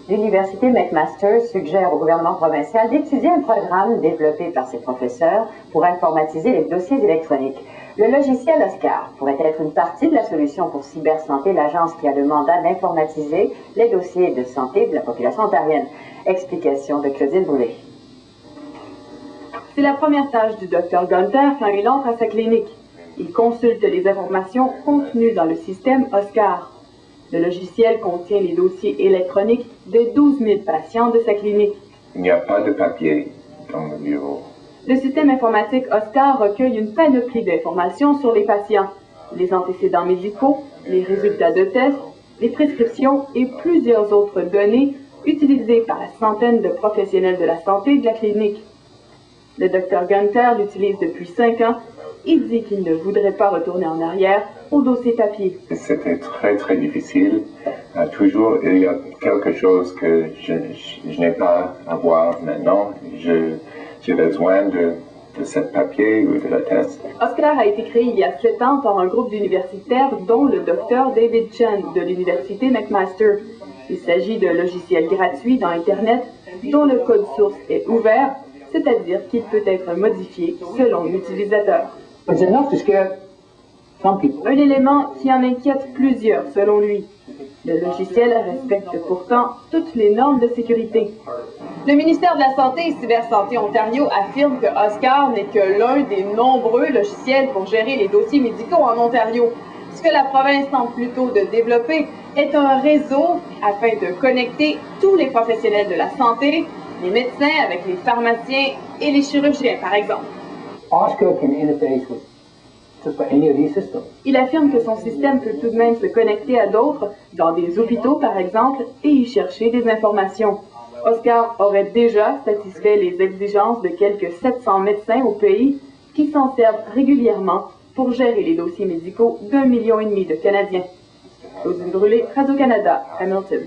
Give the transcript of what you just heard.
L'Université McMaster suggère au gouvernement provincial d'étudier un programme développé par ses professeurs pour informatiser les dossiers électroniques. Le logiciel OSCAR pourrait être une partie de la solution pour Cybersanté, l'agence qui a le mandat d'informatiser les dossiers de santé de la population ontarienne. Explication de Claudine Brûlé. C'est la première tâche du Dr Gunther quand il entre à sa clinique. Il consulte les informations contenues dans le système OSCAR. Le logiciel contient les dossiers électroniques de 12 000 patients de sa clinique. Il n'y a pas de papier dans le bureau. Le système informatique OSCAR recueille une panoplie d'informations sur les patients, les antécédents médicaux, les résultats de tests, les prescriptions et plusieurs autres données utilisées par la centaine de professionnels de la santé de la clinique. Le Dr Gunther l'utilise depuis 5 ans. Il dit qu'il ne voudrait pas retourner en arrière au dossier papier. C'était très difficile. Toujours, il y a quelque chose que je n'ai pas à voir maintenant. J'ai besoin de ce papier ou de la test. OSCAR a été créé il y a 7 ans par un groupe d'universitaires, dont le Dr David Chen de l'Université McMaster. Il s'agit d'un logiciel gratuit dans Internet dont le code source est ouvert, c'est-à-dire qu'il peut être modifié selon l'utilisateur. Un élément qui en inquiète plusieurs, selon lui. Le logiciel respecte pourtant toutes les normes de sécurité. Le ministère de la Santé et Cybersanté Ontario affirme que OSCAR n'est que l'un des nombreux logiciels pour gérer les dossiers médicaux en Ontario. Ce que la province tente plutôt de développer est un réseau afin de connecter tous les professionnels de la santé, les médecins avec les pharmaciens et les chirurgiens, par exemple. OSCAR can interface with just about any of these systems. Il affirme que son système peut tout de même se connecter à d'autres, dans des hôpitaux par exemple, et y chercher des informations. OSCAR aurait déjà satisfait les exigences de quelques 700 médecins au pays qui s'en servent régulièrement pour gérer les dossiers médicaux d'1,5 million de Canadiens. Claudine Brûlé, Radio-Canada, Hamilton.